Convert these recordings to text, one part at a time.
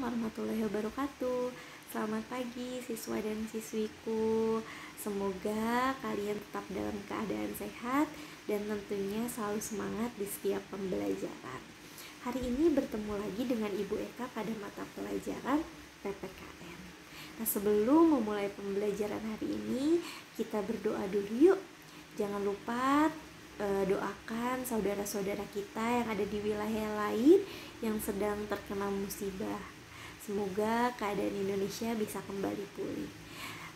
warahmatullahi wabarakatuh. Selamat pagi siswa dan siswiku. Semoga kalian tetap dalam keadaan sehat dan tentunya selalu semangat di setiap pembelajaran. Hari ini bertemu lagi dengan Ibu Eka pada mata pelajaran PPKN. Nah, sebelum memulai pembelajaran hari ini, kita berdoa dulu yuk. Jangan lupa doakan saudara-saudara kita yang ada di wilayah lain yang sedang terkena musibah. Semoga keadaan Indonesia bisa kembali pulih.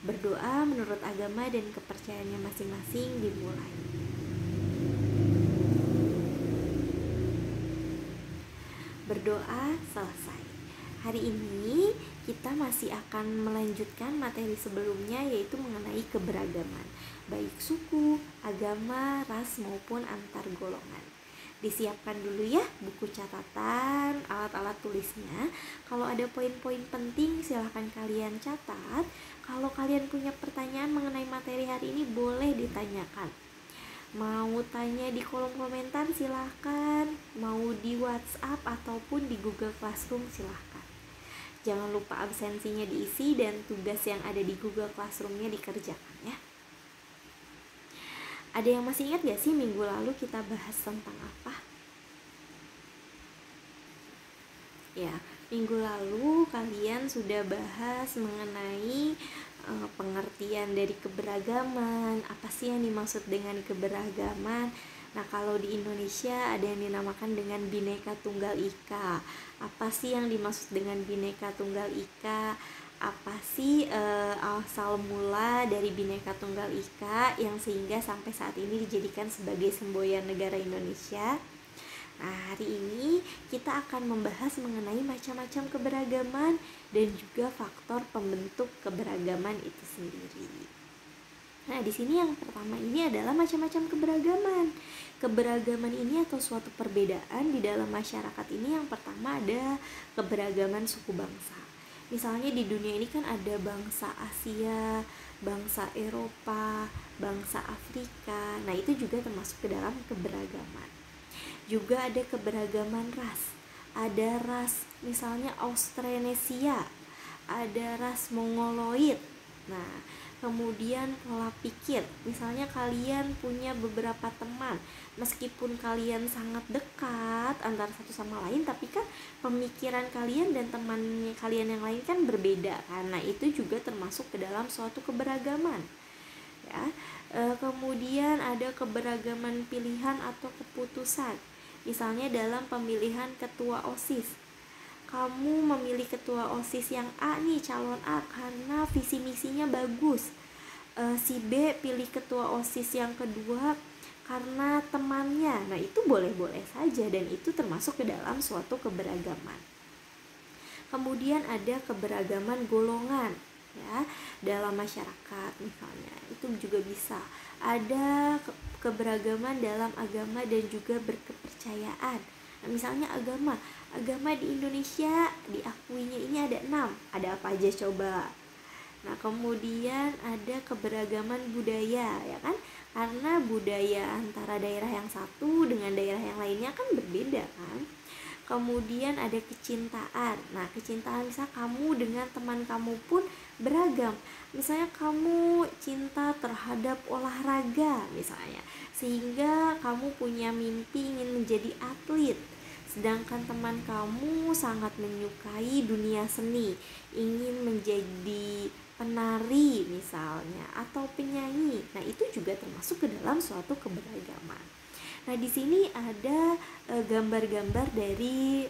Berdoa menurut agama dan kepercayaannya masing-masing dimulai. Berdoa selesai. Hari ini kita masih akan melanjutkan materi sebelumnya, yaitu mengenai keberagaman, baik suku, agama, ras maupun antar golongan. Disiapkan dulu ya buku catatan, alat-alat tulisnya. Kalau ada poin-poin penting silahkan kalian catat. Kalau kalian punya pertanyaan mengenai materi hari ini boleh ditanyakan. Mau tanya di kolom komentar silahkan, mau di WhatsApp ataupun di Google Classroom silahkan. Jangan lupa absensinya diisi dan tugas yang ada di Google Classroom-nya dikerjakan ya. Ada yang masih ingat gak sih minggu lalu kita bahas tentang apa? Ya, minggu lalu kalian sudah bahas mengenai pengertian dari keberagaman. Apa sih yang dimaksud dengan keberagaman? Nah, kalau di Indonesia ada yang dinamakan dengan Bhinneka Tunggal Ika. Apa sih yang dimaksud dengan Bhinneka Tunggal Ika? Apa sih asal mula dari Bhinneka Tunggal Ika yang sehingga sampai saat ini dijadikan sebagai semboyan negara Indonesia? Nah, hari ini kita akan membahas mengenai macam-macam keberagaman dan juga faktor pembentuk keberagaman itu sendiri. Nah, di sini yang pertama ini adalah macam-macam keberagaman. Keberagaman ini atau suatu perbedaan di dalam masyarakat ini, yang pertama ada keberagaman suku bangsa. Misalnya di dunia ini kan ada bangsa Asia, bangsa Eropa, bangsa Afrika. Nah, itu juga termasuk ke dalam keberagaman. Juga ada keberagaman ras. Ada ras misalnya Austronesia, ada ras Mongoloid. Nah, kemudian pola pikir. Misalnya kalian punya beberapa teman, meskipun kalian sangat dekat antara satu sama lain, tapi kan pemikiran kalian dan teman kalian yang lain kan berbeda. Karena itu juga termasuk ke dalam suatu keberagaman. Ya. Kemudian ada keberagaman pilihan atau keputusan. Misalnya dalam pemilihan ketua OSIS, kamu memilih ketua OSIS yang A nih, calon A, karena visi misinya bagus. Si B pilih ketua OSIS yang kedua karena temannya. Nah, itu boleh-boleh saja dan itu termasuk ke dalam suatu keberagaman. Kemudian ada keberagaman golongan ya dalam masyarakat, misalnya itu juga bisa ada keberagaman dalam agama dan juga berkepercayaan. Nah, misalnya agama di Indonesia diakuinya ini ada 6. Ada apa aja coba? Nah, kemudian ada keberagaman budaya ya kan, karena budaya antara daerah yang satu dengan daerah yang lainnya kan berbeda kan. Kemudian ada kecintaan. Nah, kecintaan misalnya kamu dengan teman kamu pun beragam. Misalnya kamu cinta terhadap olahraga misalnya, sehingga kamu punya mimpi ingin menjadi atlet. Sedangkan teman kamu sangat menyukai dunia seni, ingin menjadi penari misalnya atau penyanyi. Nah, itu juga termasuk ke dalam suatu keberagaman. Nah, di sini ada gambar-gambar dari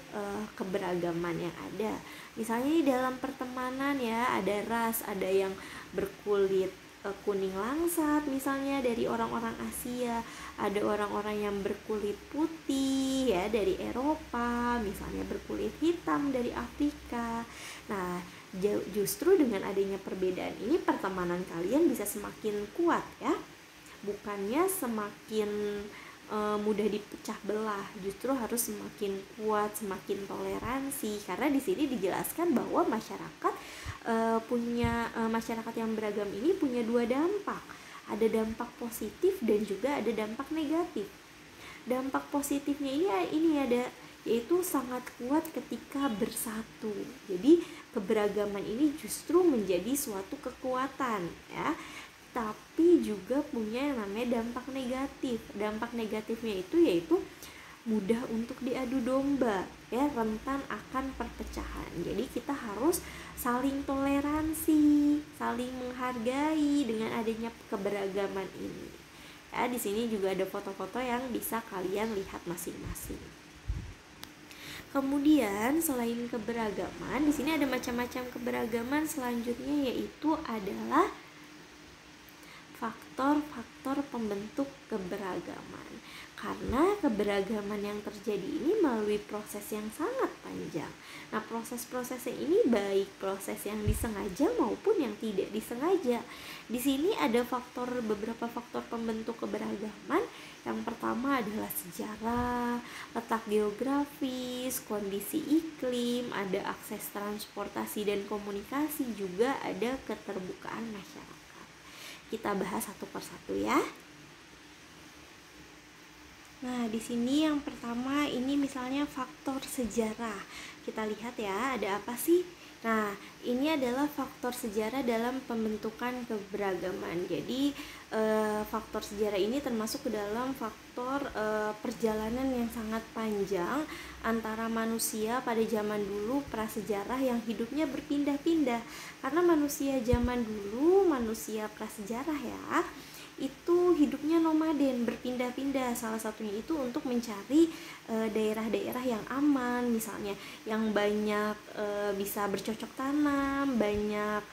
keberagaman yang ada. Misalnya di dalam pertemanan ya, ada ras, ada yang berkulit kuning langsat misalnya dari orang-orang Asia, ada orang-orang yang berkulit putih ya dari Eropa, misalnya berkulit hitam dari Afrika. Nah, justru dengan adanya perbedaan ini pertemanan kalian bisa semakin kuat ya, bukannya semakin mudah dipecah belah. Justru harus semakin kuat, semakin toleransi, karena di sini dijelaskan bahwa masyarakat masyarakat yang beragam ini punya dua dampak. Ada dampak positif dan juga ada dampak negatif. Dampak positifnya ini ada yaitu sangat kuat ketika bersatu. Jadi keberagaman ini justru menjadi suatu kekuatan ya, tapi juga punya yang namanya dampak negatif. Dampak negatifnya itu yaitu mudah untuk diadu domba ya, rentan akan perpecahan. Jadi kita harus saling toleransi, saling menghargai dengan adanya keberagaman ini. Ya, di sini juga ada foto-foto yang bisa kalian lihat masing-masing. Kemudian selain keberagaman, di sini ada macam-macam keberagaman selanjutnya, yaitu adalah faktor-faktor pembentuk keberagaman. Karena keberagaman yang terjadi ini melalui proses yang sangat panjang. Nah, proses-prosesnya ini baik proses yang disengaja maupun yang tidak disengaja. Di sini ada beberapa faktor pembentuk keberagaman. Yang pertama adalah sejarah, letak geografis, kondisi iklim, ada akses transportasi dan komunikasi, juga ada keterbukaan masyarakat. Kita bahas satu persatu ya. Nah, di sini yang pertama ini misalnya faktor sejarah. Kita lihat ya, ada apa sih? Nah, ini adalah faktor sejarah dalam pembentukan keberagaman. Jadi, faktor sejarah ini termasuk ke dalam faktor perjalanan yang sangat panjang antara manusia pada zaman dulu prasejarah yang hidupnya berpindah-pindah. Karena manusia zaman dulu, manusia prasejarah ya, itu hidupnya nomaden, berpindah-pindah. Salah satunya itu untuk mencari daerah-daerah yang aman, misalnya yang banyak bisa bercocok tanam, banyak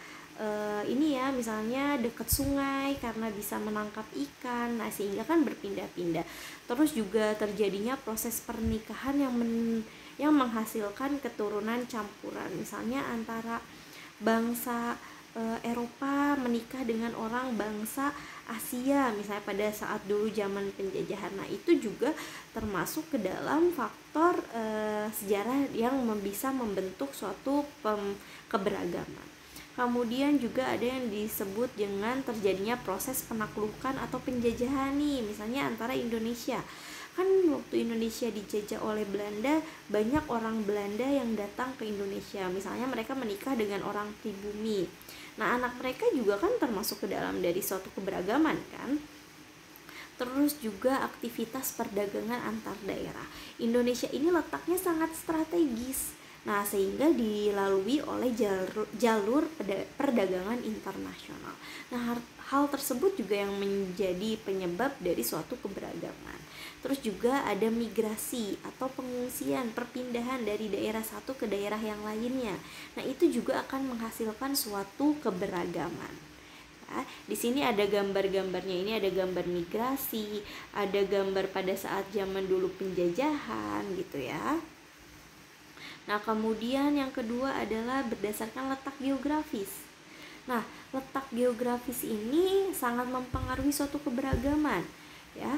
ini ya, misalnya dekat sungai karena bisa menangkap ikan. Nah, sehingga kan berpindah-pindah. Terus juga terjadinya proses pernikahan yang menghasilkan keturunan campuran, misalnya antara bangsa Eropa menikah dengan orang bangsa Asia, misalnya pada saat dulu zaman penjajahan. Nah, itu juga termasuk ke dalam faktor sejarah yang bisa membentuk suatu keberagaman. Kemudian juga ada yang disebut dengan terjadinya proses penaklukan atau penjajahan nih, misalnya antara Indonesia. Kan waktu Indonesia dijajah oleh Belanda, banyak orang Belanda yang datang ke Indonesia. Misalnya mereka menikah dengan orang pribumi. Nah, anak mereka juga kan termasuk ke dalam dari suatu keberagaman kan. Terus juga aktivitas perdagangan antar daerah. Indonesia ini letaknya sangat strategis. Nah, sehingga dilalui oleh jalur perdagangan internasional. Nah, hal tersebut juga yang menjadi penyebab dari suatu keberagaman. Terus juga ada migrasi atau pengungsian, perpindahan dari daerah satu ke daerah yang lainnya. Nah, itu juga akan menghasilkan suatu keberagaman. Ya, di sini ada gambar-gambarnya, ini ada gambar migrasi, ada gambar pada saat zaman dulu penjajahan gitu ya. Nah, kemudian yang kedua adalah berdasarkan letak geografis. Nah, letak geografis ini sangat mempengaruhi suatu keberagaman. Ya,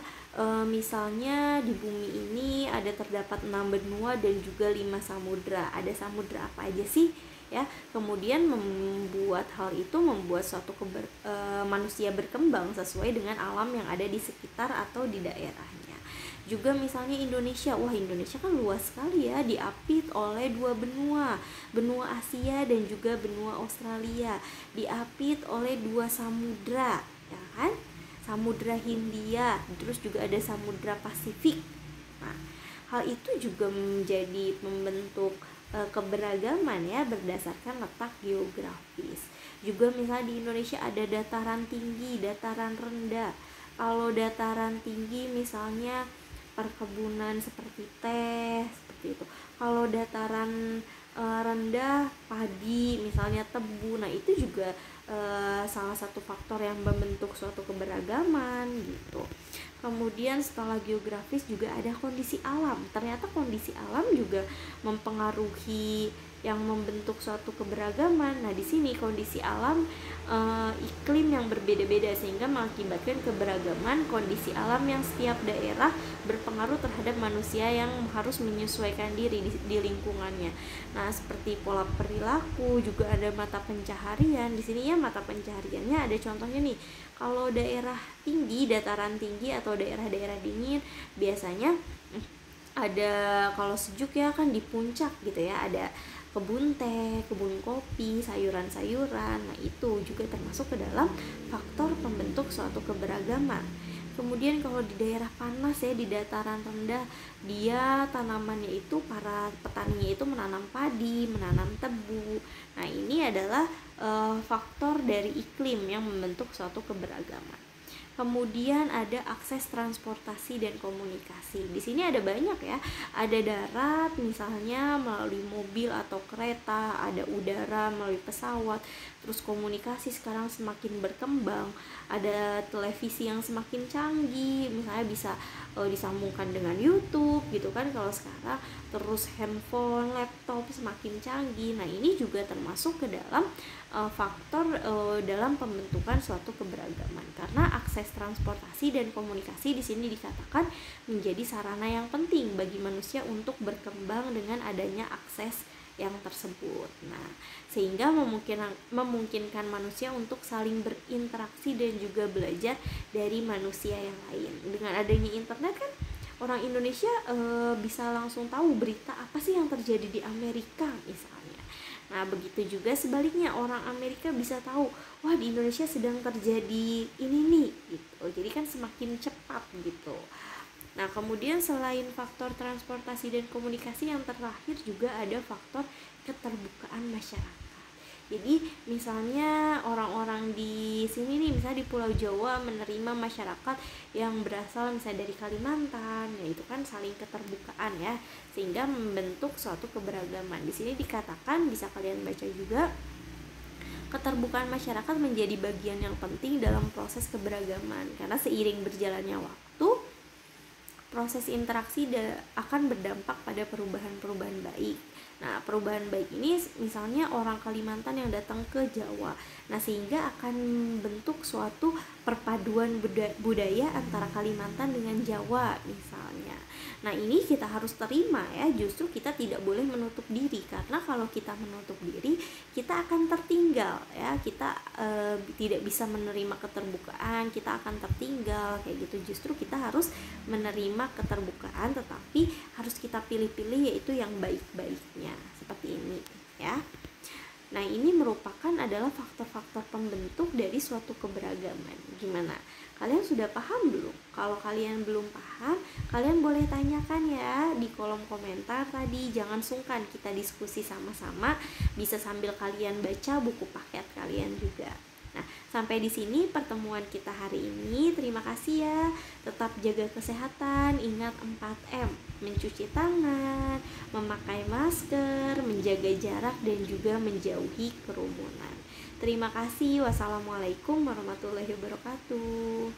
misalnya di bumi ini ada terdapat 6 benua dan juga 5 samudra. Ada samudra apa aja sih? Ya, kemudian membuat suatu manusia berkembang sesuai dengan alam yang ada di sekitar atau di daerahnya. Juga misalnya Indonesia, Indonesia kan luas sekali ya, diapit oleh 2 benua, benua Asia dan juga benua Australia, diapit oleh 2 samudra, ya kan? Samudra Hindia, terus juga ada Samudra Pasifik. Nah, hal itu juga menjadi membentuk keberagaman ya, berdasarkan letak geografis. Juga misalnya di Indonesia ada dataran tinggi, dataran rendah. Kalau dataran tinggi misalnya perkebunan seperti teh, seperti itu. Kalau dataran rendah padi, misalnya tebu. Nah, itu juga salah satu faktor yang membentuk suatu keberagaman gitu. Kemudian setelah geografis juga ada kondisi alam. Ternyata kondisi alam juga mempengaruhi yang membentuk suatu keberagaman. Nah, di sini kondisi alam iklim yang berbeda-beda sehingga mengakibatkan keberagaman kondisi alam yang setiap daerah berpengaruh terhadap manusia yang harus menyesuaikan diri di lingkungannya. Nah, seperti pola perilaku, juga ada mata pencaharian. Di sini ya mata pencahariannya ada contohnya nih. Kalau daerah tinggi, dataran tinggi atau daerah-daerah dingin biasanya ada kalau sejuk ya kan di puncak gitu ya, ada kebun teh, kebun kopi, sayuran-sayuran. Nah, itu juga termasuk ke dalam faktor pembentuk suatu keberagaman. Kemudian kalau di daerah panas ya, di dataran rendah, dia tanamannya itu, para petaninya itu menanam padi, menanam tebu. Nah, ini adalah faktor dari iklim yang membentuk suatu keberagaman. Kemudian ada akses transportasi dan komunikasi. Di sini ada banyak ya. Ada darat misalnya melalui mobil atau kereta, ada udara melalui pesawat. Terus komunikasi sekarang semakin berkembang. Ada televisi yang semakin canggih, misalnya bisa disambungkan dengan YouTube gitu kan kalau sekarang. Terus handphone, laptop semakin canggih. Nah, ini juga termasuk ke dalam faktor dalam pembentukan suatu keberagaman, karena akses transportasi dan komunikasi di sini dikatakan menjadi sarana yang penting bagi manusia untuk berkembang dengan adanya akses yang tersebut. Nah, sehingga memungkinkan manusia untuk saling berinteraksi dan juga belajar dari manusia yang lain. Dengan adanya internet kan orang Indonesia bisa langsung tahu berita apa sih yang terjadi di Amerika misalnya. Nah, begitu juga sebaliknya, orang Amerika bisa tahu, wah di Indonesia sedang terjadi ini nih gitu. Jadi kan semakin cepat gitu. Nah, kemudian selain faktor transportasi dan komunikasi, yang terakhir juga ada faktor keterbukaan masyarakat. Jadi misalnya orang-orang di sini nih, misalnya di Pulau Jawa menerima masyarakat yang berasal misalnya dari Kalimantan, ya itu kan saling keterbukaan ya, sehingga membentuk suatu keberagaman. Di sini dikatakan, bisa kalian baca juga, keterbukaan masyarakat menjadi bagian yang penting dalam proses keberagaman, karena seiring berjalannya waktu, proses interaksi akan berdampak pada perubahan-perubahan baik. Nah, perubahan baik ini misalnya orang Kalimantan yang datang ke Jawa. Nah, sehingga akan bentuk suatu perpaduan budaya antara Kalimantan dengan Jawa misalnya. Nah, ini kita harus terima ya, justru kita tidak boleh menutup diri, karena kalau kita menutup diri, kita akan tertinggal ya, kita tidak bisa menerima keterbukaan, kita akan tertinggal kayak gitu. Justru kita harus menerima keterbukaan, tetapi harus kita pilih-pilih yaitu yang baik-baiknya, seperti ini ya. Nah, ini merupakan adalah faktor-faktor pembentuk dari suatu keberagaman. Gimana? Kalian sudah paham belum? Kalau kalian belum paham, kalian boleh tanyakan ya di kolom komentar tadi. Jangan sungkan, kita diskusi sama-sama, bisa sambil kalian baca buku paket kalian juga. Nah, sampai di sini pertemuan kita hari ini. Terima kasih ya. Tetap jaga kesehatan, ingat 4M. Mencuci tangan, memakai masker, menjaga jarak, dan juga menjauhi kerumunan. Terima kasih. Wassalamualaikum warahmatullahi wabarakatuh.